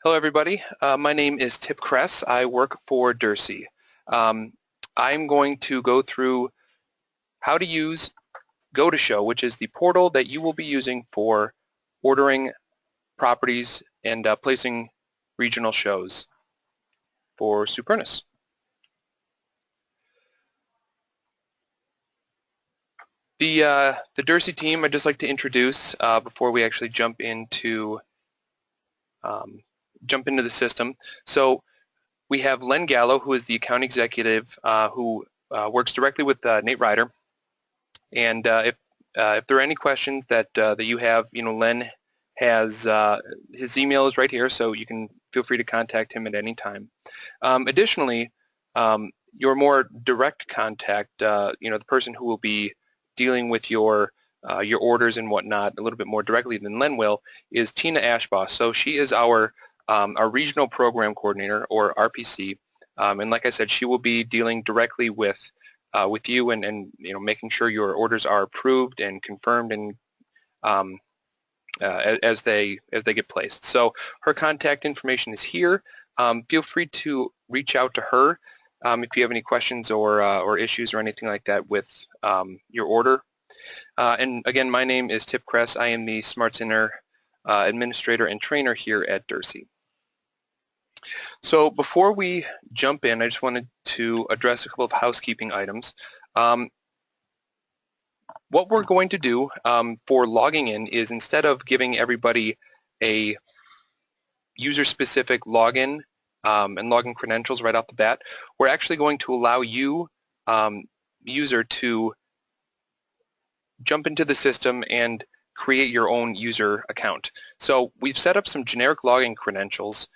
Hello everybody, my name is Tip Kress. I work for Dursey. I'm going to go through how to use GoToShow, which is the portal that you will be using for ordering properties and placing regional shows for Supernus. The Dursey team I'd just like to introduce before we actually jump into the system. So we have Len Gallo, who is the account executive who works directly with Nate Ryder. And if there are any questions that you have, Len has his email is right here, so you can feel free to contact him at any time. Additionally, your more direct contact, the person who will be dealing with your orders and whatnot a little bit more directly than Len will, is Tina Ashbaugh. So she is our regional program coordinator, or RPC, and like I said, she will be dealing directly with you and making sure your orders are approved and confirmed and as they get placed. So her contact information is here. Feel free to reach out to her if you have any questions or issues or anything like that with your order. And again, my name is Tip Kress. I am the Smart Center administrator and trainer here at Dursey. So before we jump in, I just wanted to address a couple of housekeeping items. What we're going to do for logging in is, instead of giving everybody a user-specific login and login credentials right off the bat, we're actually going to allow you, user, to jump into the system and create your own user account. So we've set up some generic login credentials,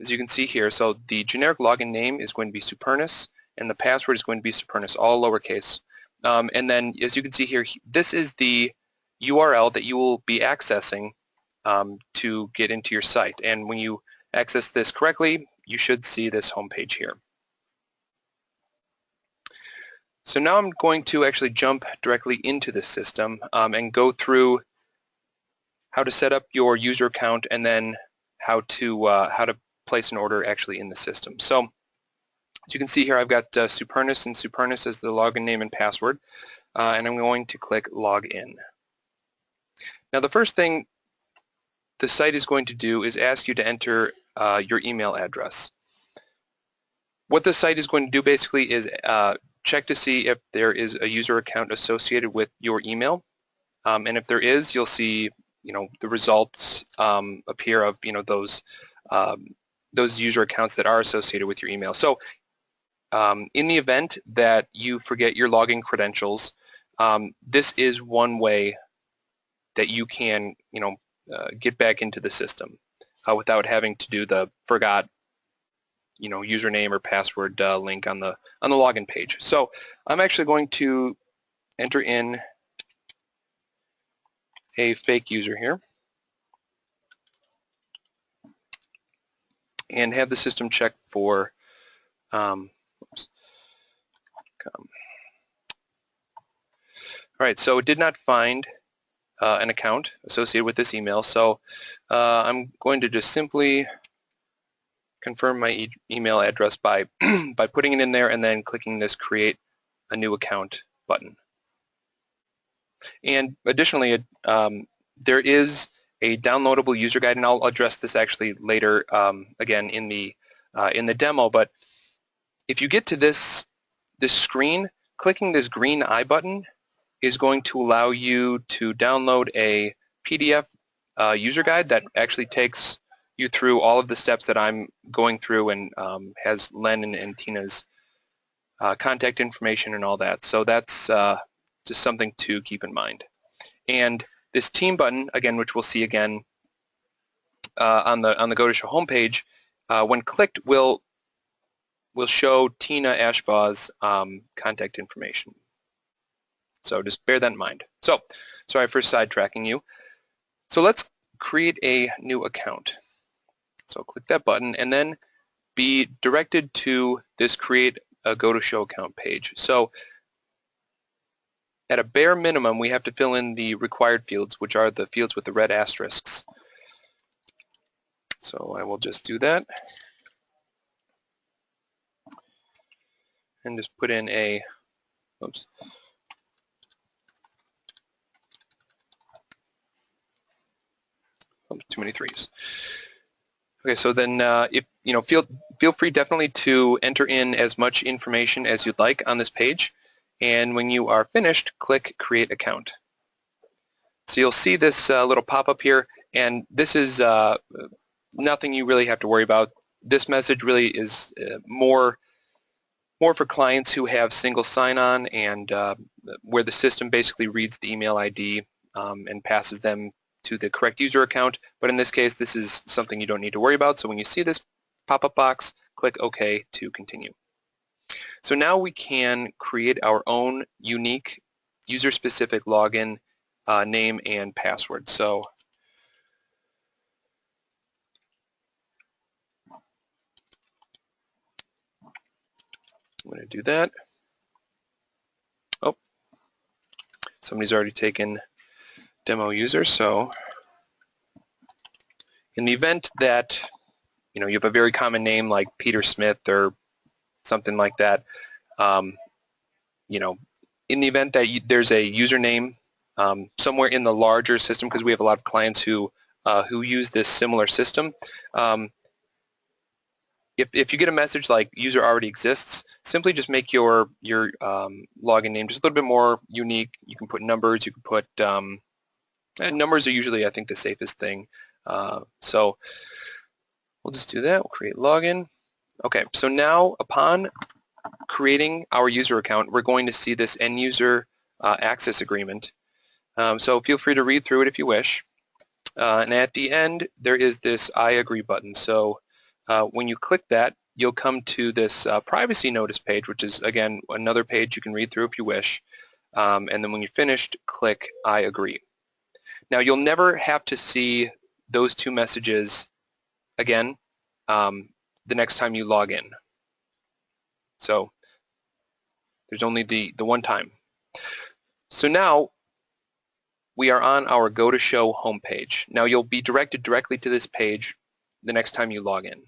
as you can see here. So the generic login name is going to be Supernus, and the password is going to be Supernus, all lowercase. And then, as you can see here, this is the URL that you will be accessing to get into your site. And when you access this correctly, you should see this home page here. So now I'm going to actually jump directly into the system and go through how to set up your user account and then how to place an order actually in the system. So as you can see here, I've got Supernus and Supernus as the login name and password, and I'm going to click Login. Now the first thing the site is going to do is ask you to enter your email address. What the site is going to do basically is check to see if there is a user account associated with your email, and if there is, you'll see the results appear of those user accounts that are associated with your email. So in the event that you forget your login credentials, this is one way that you can get back into the system without having to do the forgot username or password link on the login page. So I'm actually going to enter in a fake user here and have the system check for all right, so it did not find an account associated with this email, so I'm going to just simply confirm my email address by by putting it in there and then clicking this Create a New Account button. And additionally, there is a downloadable user guide, and I'll address this actually later again in the demo. But if you get to this screen, clicking this green I button is going to allow you to download a PDF user guide that actually takes you through all of the steps that I'm going through and has Len and Tina's contact information and all that. So that's just something to keep in mind. And this team button, again, which we'll see again on the GoToShow homepage, when clicked, will show Tina Ashbaugh's contact information. So just bear that in mind. So, sorry for sidetracking you. So let's create a new account. So click that button and then be directed to this Create a GoToShow account page. So at a bare minimum, we have to fill in the required fields, which are the fields with the red asterisks. So I will just do that and just put in a, oops, too many threes. Okay, so then if feel free definitely to enter in as much information as you'd like on this page, and when you are finished, click Create Account. So you'll see this little pop-up here, and this is nothing you really have to worry about. This message really is more for clients who have single sign-on and where the system basically reads the email ID and passes them to the correct user account. But in this case, this is something you don't need to worry about. So when you see this pop-up box, click OK to continue. So now we can create our own unique user-specific login name and password. So I'm going to do that. Oh, somebody's already taken demo user. So in the event that you have a very common name like Peter Smith or something like that, in the event that there's a username somewhere in the larger system, because we have a lot of clients who use this similar system, if you get a message like user already exists, simply just make your login name just a little bit more unique. You can put numbers. You can put numbers are usually, I think, the safest thing. So we'll just do that. We'll create login. Okay, so now upon creating our user account, we're going to see this end user access agreement. So feel free to read through it if you wish. And at the end, there is this I agree button. So when you click that, you'll come to this privacy notice page, which is, again, another page you can read through if you wish. And then when you're finished, click I agree. Now, you'll never have to see those two messages again the next time you log in. So there's only the one time. So now we are on our GoToShow homepage. Now you'll be directed directly to this page the next time you log in.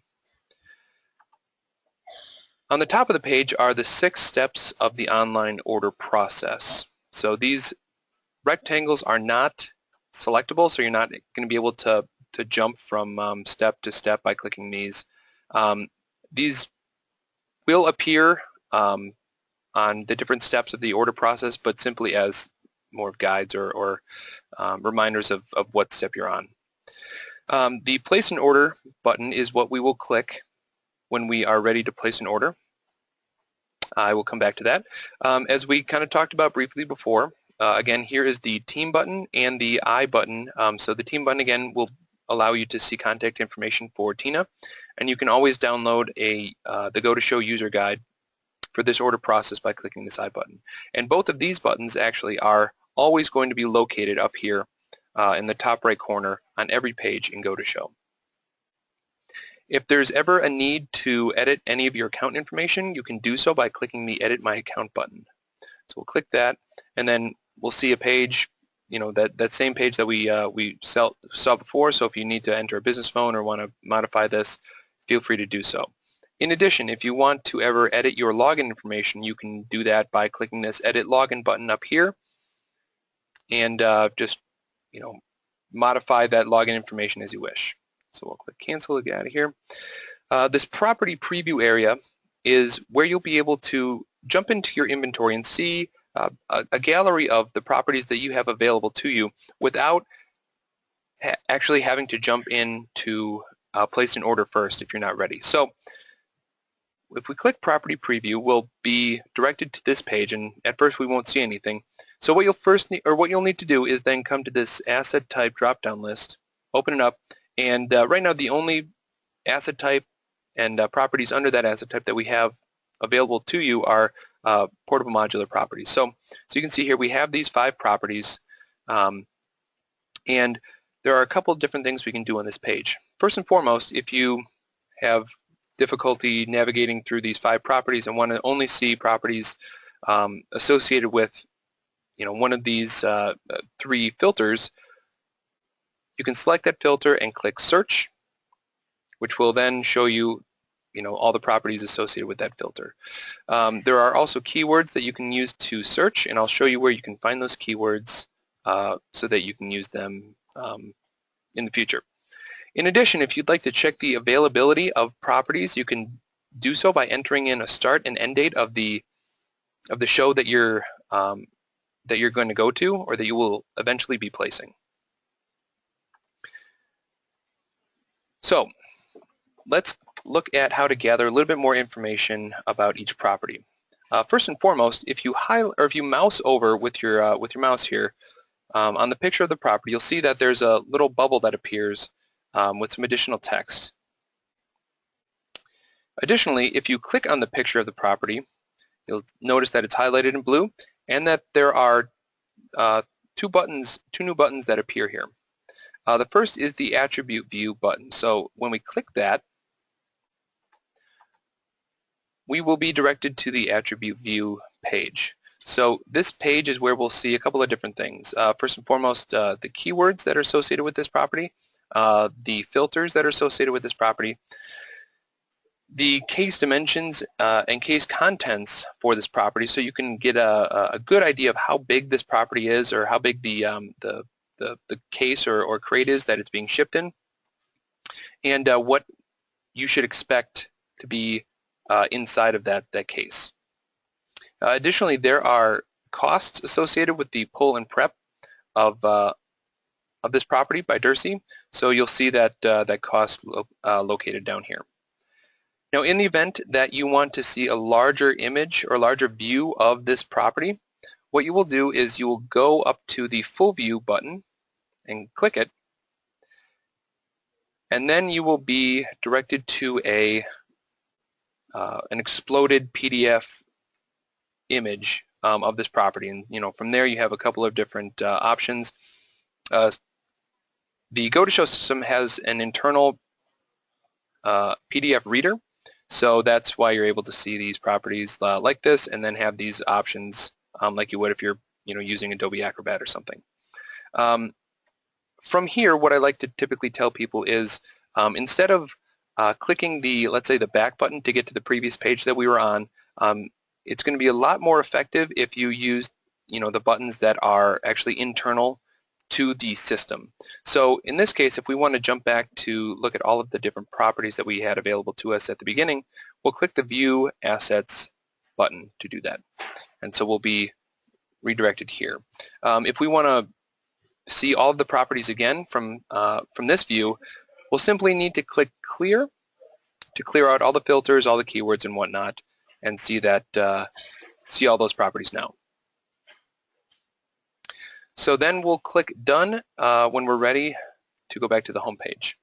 On the top of the page are the 6 steps of the online order process. So these rectangles are not selectable, so you're not going to be able to jump from step to step by clicking these. These will appear on the different steps of the order process, but simply as more guides or reminders of what step you're on. The place an order button is what we will click when we are ready to place an order. I will come back to that. As we kind of talked about briefly before, again, here is the team button and the I button. So the team button, again, will allow you to see contact information for Tina, and you can always download the GoToShow user guide for this order process by clicking this I button. And both of these buttons actually are always going to be located up here in the top right corner on every page in GoToShow. If there's ever a need to edit any of your account information, you can do so by clicking the Edit My Account button. So we'll click that, and then we'll see a page, that same page that we saw before. So if you need to enter a business phone or want to modify this, feel free to do so. In addition, if you want to ever edit your login information, you can do that by clicking this Edit Login button up here, and just modify that login information as you wish. So we'll click Cancel to get out of here. This property preview area is where you'll be able to jump into your inventory and see a gallery of the properties that you have available to you without actually having to jump in to place an order first if you're not ready. So if we click Property Preview, we'll be directed to this page, and at first we won't see anything. So what you'll need to do is then come to this Asset Type drop-down list, open it up, and right now the only asset type and properties under that asset type that we have available to you are portable modular properties. So you can see here we have these 5 properties, and there are a couple of different things we can do on this page. First and foremost, if you have difficulty navigating through these 5 properties and want to only see properties associated with one of these 3 filters, you can select that filter and click Search, which will then show you, all the properties associated with that filter. There are also keywords that you can use to search, and I'll show you where you can find those keywords so that you can use them in the future. In addition, if you'd like to check the availability of properties, you can do so by entering in a start and end date of the show that you're going to go to, or that you will eventually be placing. So let's look at how to gather a little bit more information about each property. First and foremost, if you mouse over with your mouse here on the picture of the property, you'll see that there's a little bubble that appears with some additional text. Additionally, if you click on the picture of the property, you'll notice that it's highlighted in blue, and that there are two new buttons that appear here. The first is the Attribute View button. So when we click that, we will be directed to the Attribute View page. So this page is where we'll see a couple of different things. First and foremost, the keywords that are associated with this property, the filters that are associated with this property, the case dimensions and case contents for this property, so you can get a good idea of how big this property is, or how big the case or crate is that it's being shipped in, and what you should expect to be inside of that case. Additionally, there are costs associated with the pull and prep of this property by Dursey, so you'll see that that cost located down here. Now, in the event that you want to see a larger image or larger view of this property, what you will do is you will go up to the Full View button and click it, and then you will be directed to an exploded PDF image of this property, and from there you have a couple of different options. The GoToShow system has an internal PDF reader, so that's why you're able to see these properties like this, and then have these options like you would if you're using Adobe Acrobat or something. From here, what I like to typically tell people is instead of clicking let's say the back button to get to the previous page that we were on, it's going to be a lot more effective if you use the buttons that are actually internal to the system. So in this case, if we want to jump back to look at all of the different properties that we had available to us at the beginning, we'll click the View Assets button to do that. And so we'll be redirected here. If we want to see all of the properties again from this view, we'll simply need to click Clear to clear out all the filters, all the keywords and whatnot, and see all those properties now. So then we'll click Done when we're ready to go back to the home page.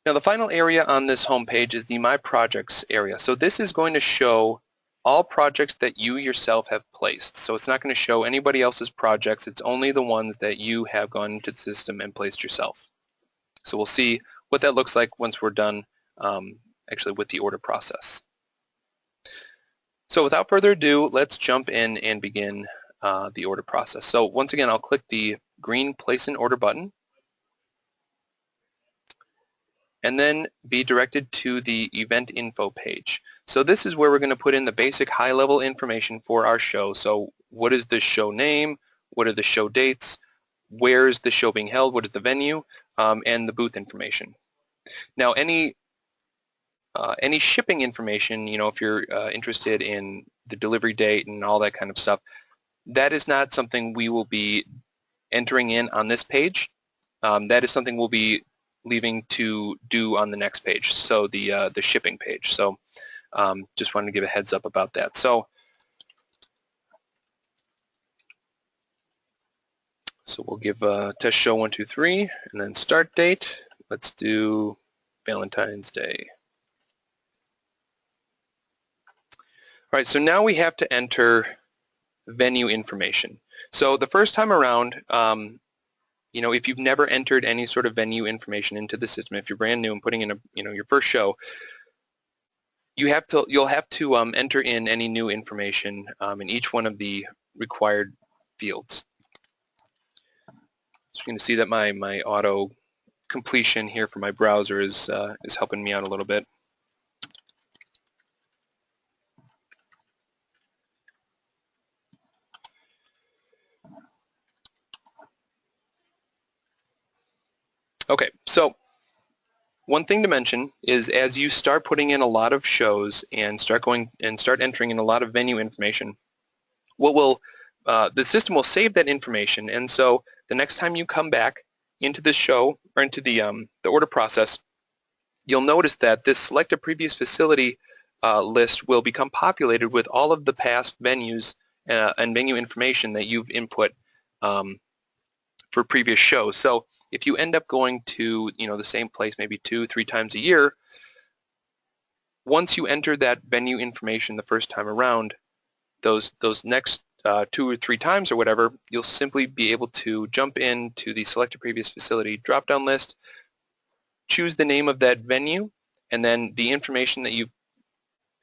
Now the final area on this home page is the My Projects area. So this is going to show all projects that you yourself have placed. So it's not going to show anybody else's projects. It's only the ones that you have gone into the system and placed yourself. So we'll see what that looks like once we're done actually with the order process. So without further ado, let's jump in and begin the order process. So once again, I'll click the green Place an Order button, and then be directed to the Event Info page. So this is where we're going to put in the basic high-level information for our show. So what is the show name? What are the show dates? Where is the show being held? What is the venue? And the booth information. Now, any shipping information, if you're interested in the delivery date and all that kind of stuff, that is not something we will be entering in on this page. That is something we'll be leaving to do on the next page, so the shipping page. So just wanted to give a heads up about that. So we'll give test show 1, 2, 3, and then start date. Let's do Valentine's Day. All right, so now we have to enter venue information. So the first time around, if you've never entered any sort of venue information into the system, if you're brand new and putting in your first show, you'll have to enter in any new information in each one of the required fields. So you can see that my auto completion here for my browser is helping me out a little bit. Okay, so one thing to mention is as you start putting in a lot of shows and start entering in a lot of venue information, the system will save that information, and so the next time you come back into the show or into the order process, you'll notice that this select a previous facility list will become populated with all of the past venues and venue information that you've input for previous shows. So if you end up going to the same place maybe 2-3 times a year, once you enter that venue information the first time around, those next 2 or 3 times or whatever, you'll simply be able to jump into the select a previous facility drop-down list, choose the name of that venue, and then the information that you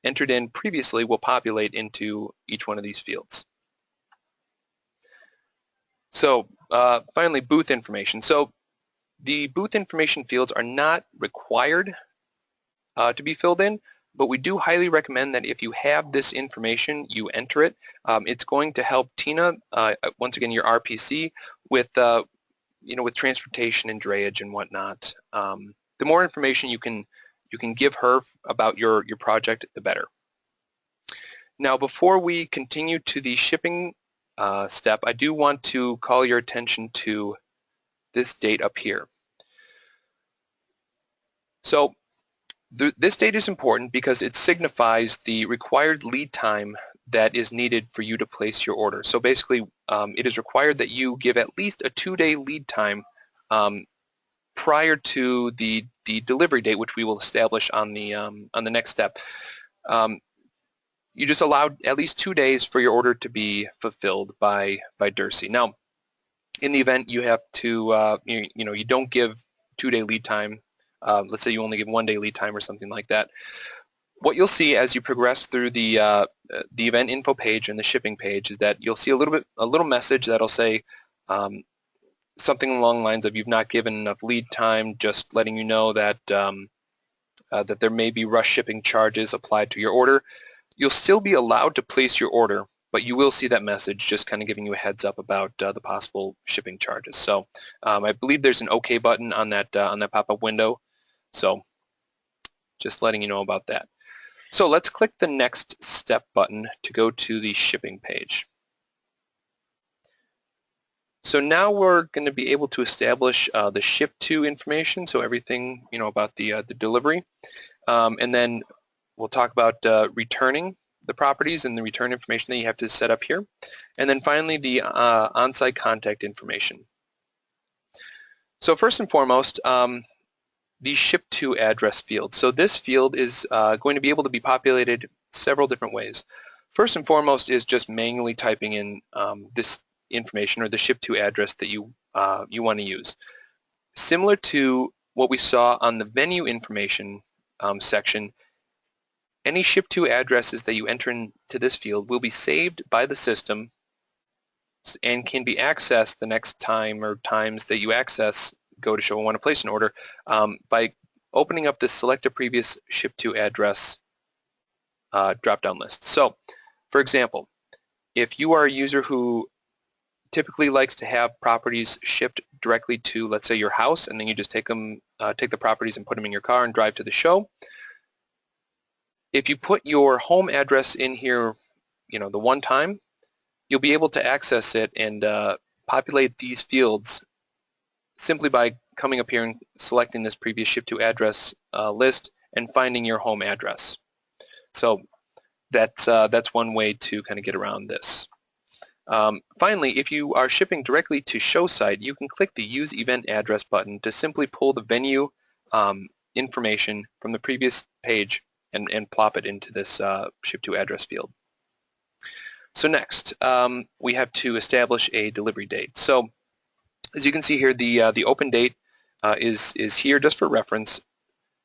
entered in previously will populate into each one of these fields. So finally, booth information. So the booth information fields are not required to be filled in, but we do highly recommend that if you have this information, you enter it. It's going to help Tina, once again, your RPC, with with transportation and drayage and whatnot. The more information you can give her about your project, the better. Now, before we continue to the shipping step, I do want to call your attention to this date up here. So this date is important because it signifies the required lead time that is needed for you to place your order. So basically, it is required that you give at least a 2-day lead time prior to the delivery date, which we will establish on the next step. You just allowed at least 2 days for your order to be fulfilled by Dursey. Now, in the event you have to, you don't give 2-day lead time. Let's say you only give 1-day lead time or something like that. What you'll see as you progress through the event info page and the shipping page is that you'll see a little message that'll say something along the lines of you've not given enough lead time, just letting you know that that there may be rush shipping charges applied to your order. You'll still be allowed to place your order, but you will see that message just kind of giving you a heads up about the possible shipping charges. So I believe there's an OK button on that pop-up window. So just letting you know about that. So let's click the next step button to go to the shipping page. So now we're going to be able to establish the ship to information, so everything about the delivery, and then we'll talk about returning the properties and the return information that you have to set up here, and then finally the on-site contact information. So first and foremost, the ship to address field. So this field is going to be able to be populated several different ways. First and foremost is just manually typing in this information or the ship to address that you want to use. Similar to what we saw on the venue information section, any ship to addresses that you enter into this field will be saved by the system and can be accessed the next time or times that you access GoToShow and want to place an order by opening up this select a previous ship to address drop-down list. So, for example, if you are a user who typically likes to have properties shipped directly to, let's say, your house, and then you just take the properties and put them in your car and drive to the show, if you put your home address in here, the one time, you'll be able to access it and populate these fields simply by coming up here and selecting this previous ship to address list and finding your home address. So that's one way to kind of get around this. Finally, if you are shipping directly to show site, you can click the Use Event Address button to simply pull the venue information from the previous page and plop it into this ship to address field. So next, we have to establish a delivery date. So as you can see here, the open date is here just for reference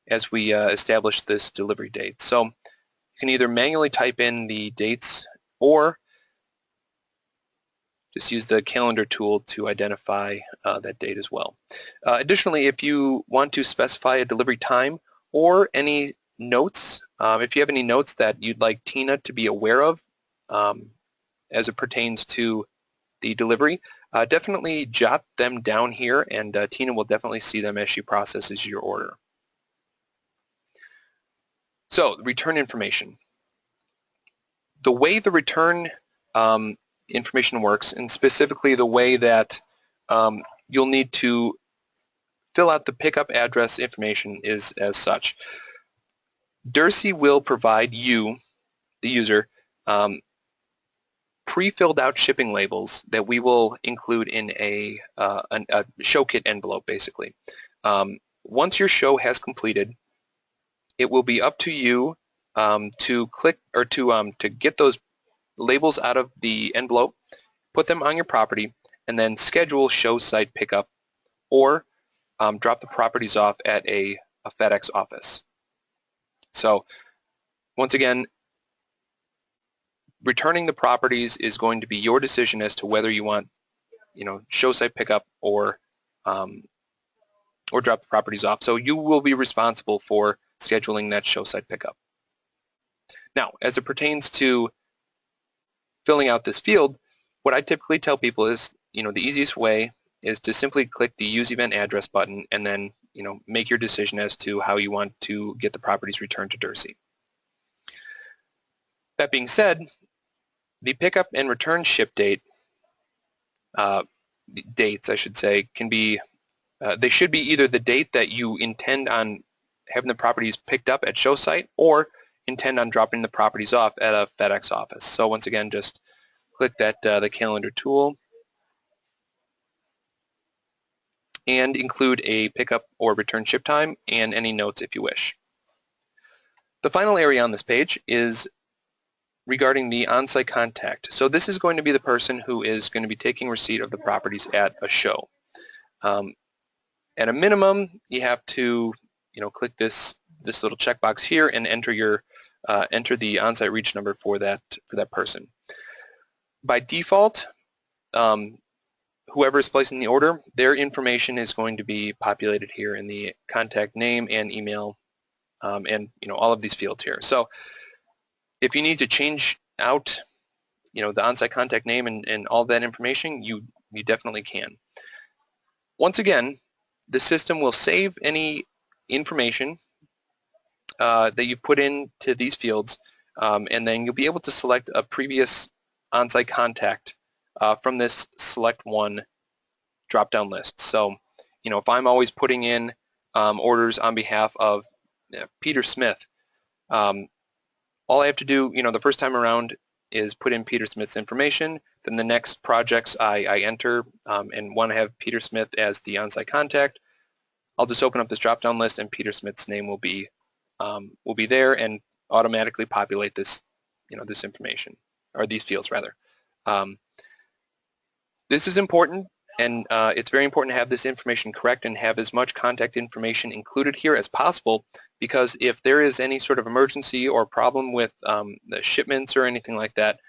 as we establish this delivery date. So you can either manually type in the dates or just use the calendar tool to identify that date as well. Additionally, if you want to specify a delivery time or any notes, if you have any notes that you'd like Tina to be aware of as it pertains to the delivery, definitely jot them down here, and Tina will definitely see them as she processes your order. So, return information. The way the return information works, and specifically the way that you'll need to fill out the pickup address information, is as such. Dursey will provide you, the user, pre-filled out shipping labels that we will include in a show kit envelope, basically. Once your show has completed, it will be up to you to click or to get those labels out of the envelope, put them on your property, and then schedule show site pickup or drop the properties off at a FedEx office. So once again, returning the properties is going to be your decision as to whether you want, show site pickup or drop the properties off. So you will be responsible for scheduling that show site pickup. Now, as it pertains to filling out this field, what I typically tell people is, the easiest way is to simply click the Use Event Address button and then, make your decision as to how you want to get the properties returned to Dursey. That being said, the pickup and return ship date, dates I should say, can be, they should be either the date that you intend on having the properties picked up at show site or intend on dropping the properties off at a FedEx office. So once again, just click that the calendar tool and include a pickup or return ship time and any notes if you wish. The final area on this page is regarding the on-site contact. So this is going to be the person who is going to be taking receipt of the properties at a show. At a minimum, you have to, click this little checkbox here and enter your enter the on-site reach number for that person. By default, whoever is placing the order, their information is going to be populated here in the contact name and email, and all of these fields here. So if you need to change out, the on-site contact name and all that information, you definitely can. Once again, the system will save any information that you put into these fields, and then you'll be able to select a previous on-site contact from this select one drop-down list. So, if I'm always putting in orders on behalf of Peter Smith, all I have to do, the first time around is put in Peter Smith's information. Then the next projects I enter and want to have Peter Smith as the on-site contact, I'll just open up this drop-down list and Peter Smith's name will be there and automatically populate this, this information, or these fields rather. This is important, and it's very important to have this information correct and have as much contact information included here as possible, because if there is any sort of emergency or problem with the shipments or anything like that,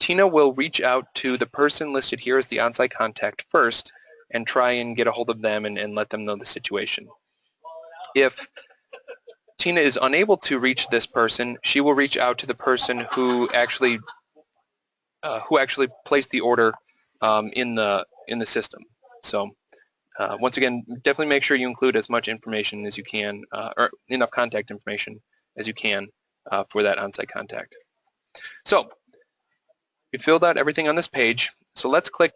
Tina will reach out to the person listed here as the on-site contact first and try and get a hold of them and let them know the situation. If Tina is unable to reach this person, she will reach out to the person who actually placed the order in the system. So once again, definitely make sure you include as much information as you can, or enough contact information as you can for that on-site contact. So we filled out everything on this page. So let's click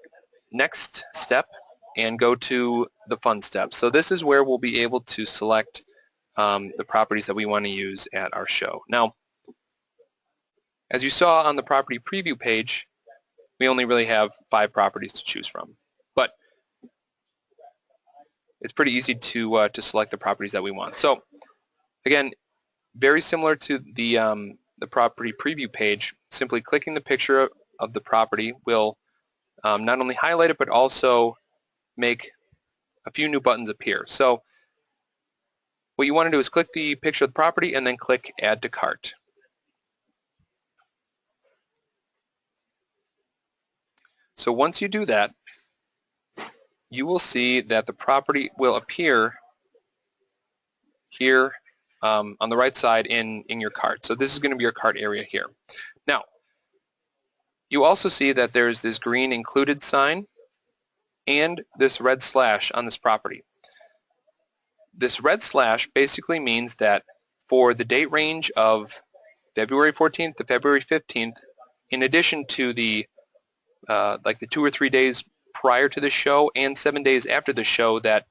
Next Step and go to the fun step. So this is where we'll be able to select the properties that we want to use at our show. Now, as you saw on the property preview page, we only really have 5 properties to choose from. But it's pretty easy to select the properties that we want. So again, very similar to the property preview page, simply clicking the picture of the property will not only highlight it but also make a few new buttons appear. So what you want to do is click the picture of the property and then click Add to Cart. So once you do that, you will see that the property will appear here on the right side in your cart. So this is going to be your cart area here. Now, you also see that there's this green included sign and this red slash on this property. This red slash basically means that for the date range of February 14th to February 15th, in addition to the like the 2 or 3 days prior to the show and 7 days after the show that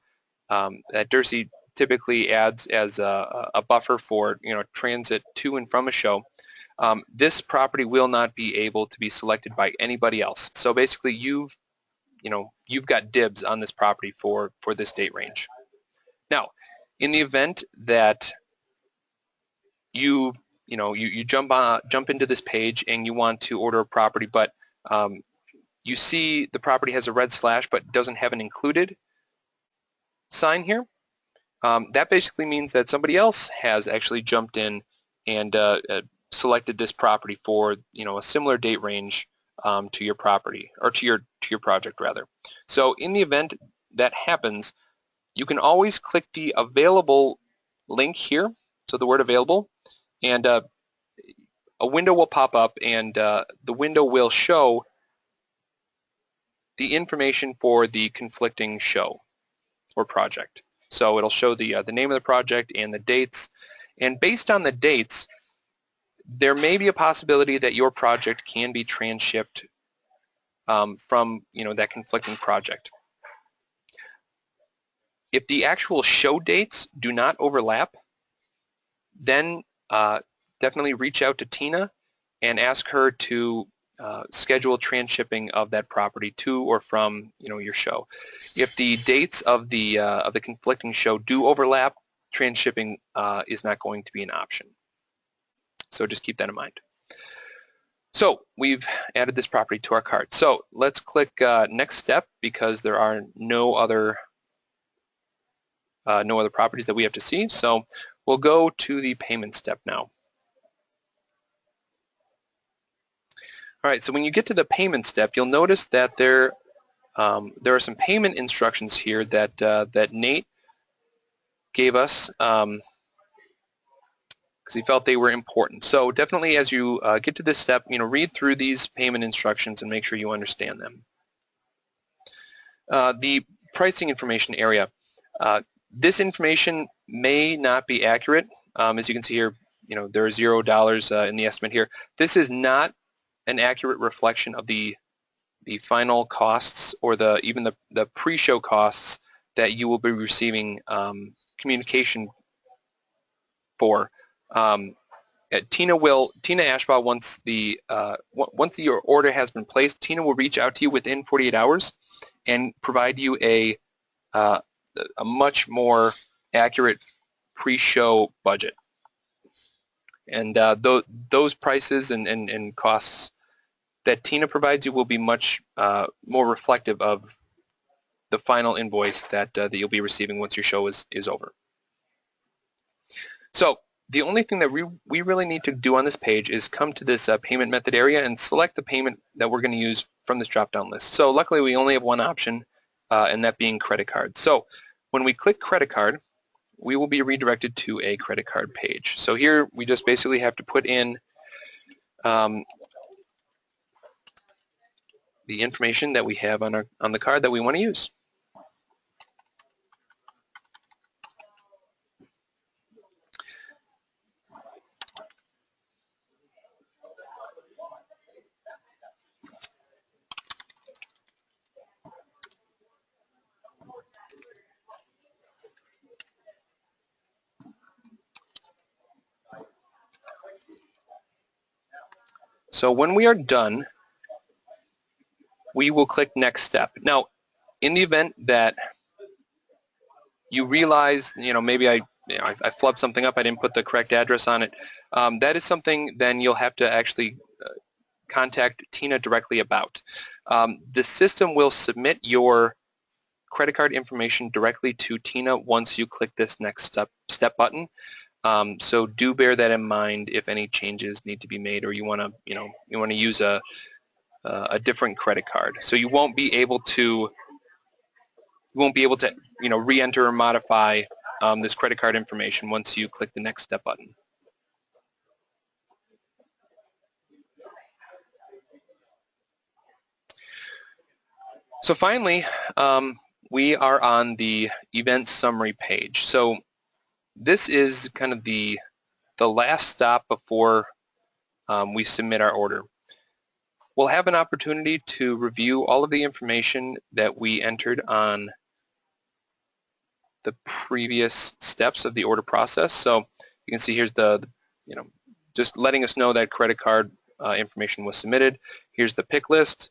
that Dursey typically adds as a buffer for transit to and from a show, this property will not be able to be selected by anybody else. So basically, you've got dibs on this property for this date range. Now, in the event that you jump into this page and you want to order a property, but you see the property has a red slash but doesn't have an included sign here, that basically means that somebody else has actually jumped in and selected this property for a similar date range to your property, or to your project rather. So in the event that happens, you can always click the available link here, so the word available, and a window will pop up, and the window will show the information for the conflicting show or project. So it'll show the name of the project and the dates, and based on the dates, there may be a possibility that your project can be transshipped from that conflicting project. If the actual show dates do not overlap, then definitely reach out to Tina and ask her to schedule transshipping of that property to or from your show. If the dates of the conflicting show do overlap, transshipping is not going to be an option. So just keep that in mind. So we've added this property to our cart. So let's click next step, because there are no other properties that we have to see. So we'll go to the payment step now. All right, so when you get to the payment step, you'll notice that there are some payment instructions here that that Nate gave us because he felt they were important. So definitely, as you get to this step, read through these payment instructions and make sure you understand them. The pricing information area. This information may not be accurate. As you can see here, there are $0 in the estimate here. This is not an accurate reflection of the final costs, or even the pre-show costs that you will be receiving communication for. Tina Ashbaugh, once your order has been placed, Tina will reach out to you within 48 hours and provide you a much more accurate pre-show budget. And those prices and costs that Tina provides you will be much more reflective of the final invoice that you'll be receiving once your show is over. So the only thing that we really need to do on this page is come to this payment method area and select the payment that we're going to use from this drop-down list. So luckily we only have one option, and that being credit card. So when we click credit card, we will be redirected to a credit card page. So here we just basically have to put in the information that we have on the card that we want to use. So when we are done, we will click next step. Now, in the event that you realize, maybe I flubbed something up, I didn't put the correct address on it, that is something then you'll have to actually contact Tina directly about. The system will submit your credit card information directly to Tina once you click this next step button. So do bear that in mind if any changes need to be made, or you want to use a a different credit card. So you won't be able to re-enter or modify this credit card information once you click the next step button. So finally, we are on the event summary page. So this is kind of the last stop before we submit our order. We'll have an opportunity to review all of the information that we entered on the previous steps of the order process. So you can see here's just letting us know that credit card information was submitted. Here's the pick list,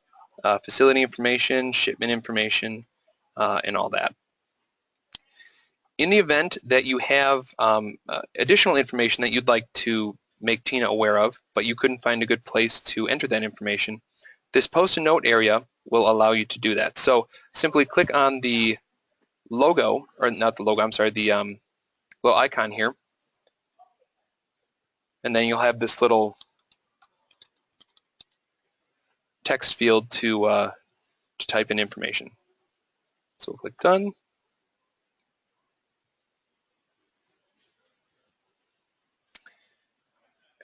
facility information, shipment information, and all that. In the event that you have additional information that you'd like to make Tina aware of, but you couldn't find a good place to enter that information, this post a note area will allow you to do that. So simply click on the logo, or not the logo, I'm sorry, the little icon here, and then you'll have this little text field to type in information. So we'll click done.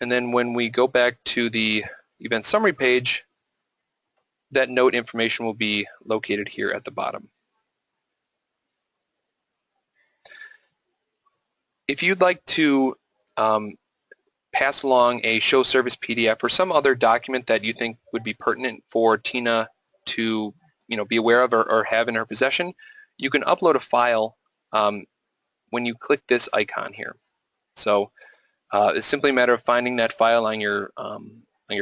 And then when we go back to the event summary page, that note information will be located here at the bottom. If you'd like to pass along a show service PDF or some other document that you think would be pertinent for Tina to be aware of or have in her possession, you can upload a file when you click this icon here. So it's simply a matter of finding that file on your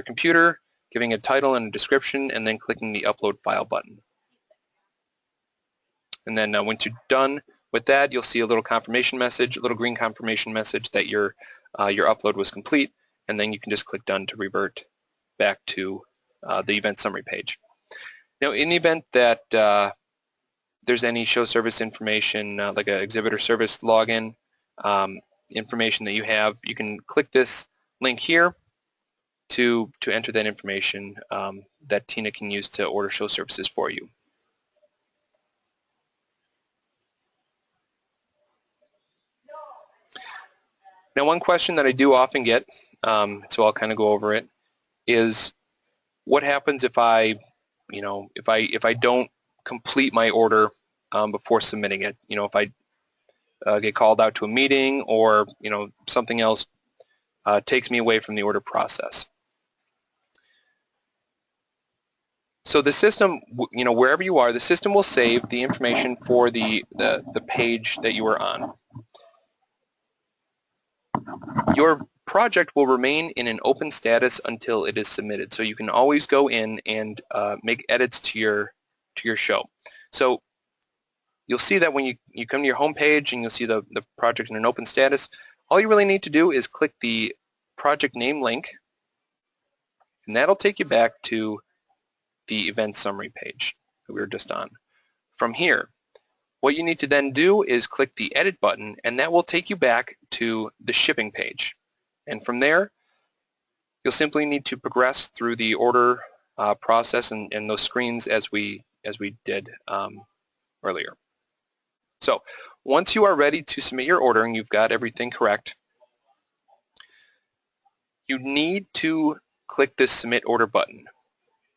computer, giving a title and a description, and then clicking the upload file button. And then once you're done with that, you'll see a little confirmation message, a little green confirmation message that your upload was complete, and then you can just click done to revert back to the event summary page. Now, in the event that there's any show service information, like an exhibitor service login information that you have, you can click this link here to enter that information that Tina can use to order show services for you. Now, one question that I do often get, so I'll kind of go over it, is what happens if I don't complete my order before submitting it? If I get called out to a meeting, or something else takes me away from the order process. So the system, wherever you are, the system will save the information for the page that you are on. Your project will remain in an open status until it is submitted. So you can always go in and make edits to your show. So you'll see that when you come to your home page and you'll see the project in an open status, all you really need to do is click the project name link, and that'll take you back to the event summary page that we were just on. From here, what you need to then do is click the edit button, and that will take you back to the shipping page. And from there, you'll simply need to progress through the order process and those screens as we did earlier. So once you are ready to submit your order and you've got everything correct, you need to click this Submit Order button.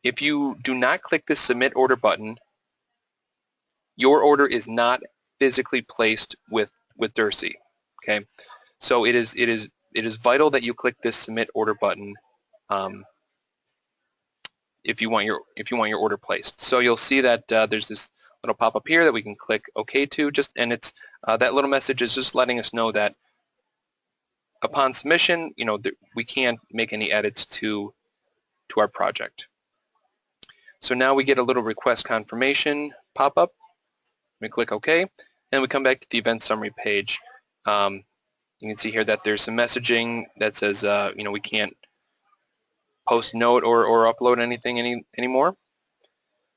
If you do not click this Submit Order button, your order is not physically placed with Dursi. Okay, so it is vital that you click this Submit Order button if you want your order placed. So you'll see that there's this little pop-up here that we can click OK to, and it's that little message is just letting us know that upon submission, we can't make any edits to our project. So now we get a little request confirmation pop-up. We click OK, and we come back to the event summary page. You can see here that there's some messaging that says, we can't post note or upload anything anymore.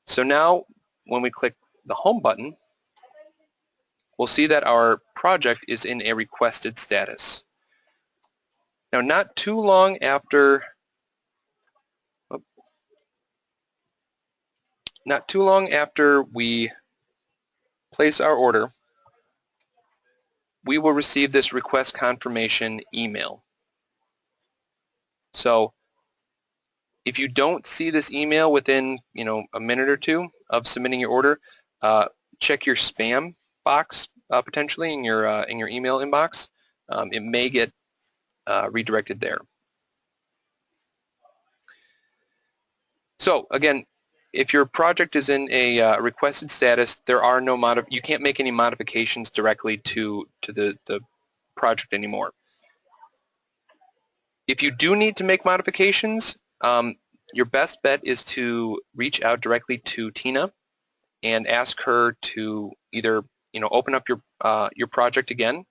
So now when we click the home button, we'll see that our project is in a requested status. Now, not too long after not too long after we place our order, we will receive this request confirmation email. So if you don't see this email within a minute or two of submitting your order, check your spam box potentially in your email inbox. It may get redirected there. So again, if your project is in a requested status, there are no you can't make any modifications directly to the project anymore. If you do need to make modifications, your best bet is to reach out directly to Tina and ask her to either open up your project again,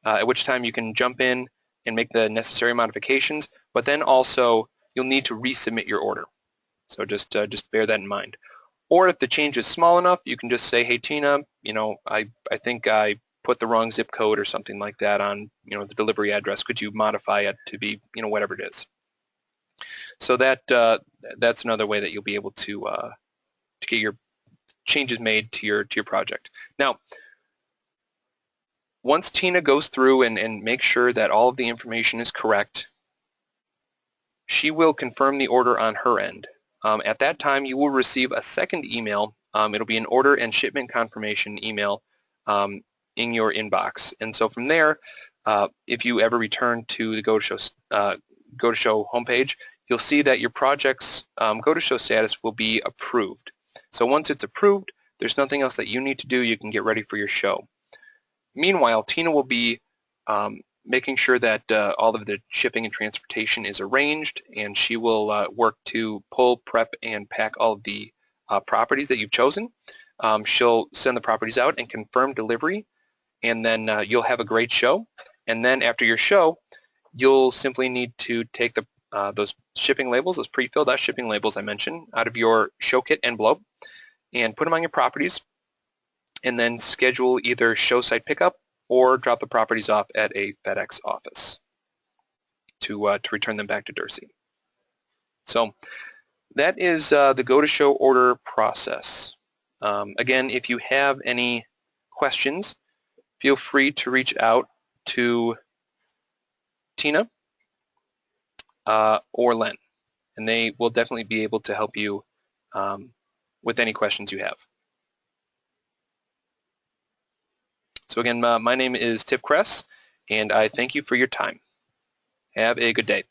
at which time you can jump in and make the necessary modifications, but then also you'll need to resubmit your order. So just bear that in mind. Or if the change is small enough, you can just say, hey Tina, I think I put the wrong zip code or something like that on the delivery address. Could you modify it to be whatever it is? So that's another way that you'll be able to get your changes made to your project. Now, once Tina goes through and makes sure that all of the information is correct, she will confirm the order on her end. At that time, you will receive a second email. It'll be an order and shipment confirmation email in your inbox. And so from there, if you ever return to the GoToShow homepage, you'll see that your project's GoToShow status will be approved. So once it's approved, there's nothing else that you need to do. You can get ready for your show. Meanwhile, Tina will be making sure that all of the shipping and transportation is arranged, and she will work to pull, prep, and pack all of the properties that you've chosen. She'll send the properties out and confirm delivery, and then you'll have a great show. And then after your show, you'll simply need to take those shipping labels, those pre-filled out shipping labels I mentioned, out of your show kit envelope and put them on your properties, and then schedule either show site pickup or drop the properties off at a FedEx office to return them back to Dursey. So that is the GoToShow order process. Again, if you have any questions, feel free to reach out to Tina or Len, and they will definitely be able to help you with any questions you have. So again, my name is Tip Kress, and I thank you for your time. Have a good day.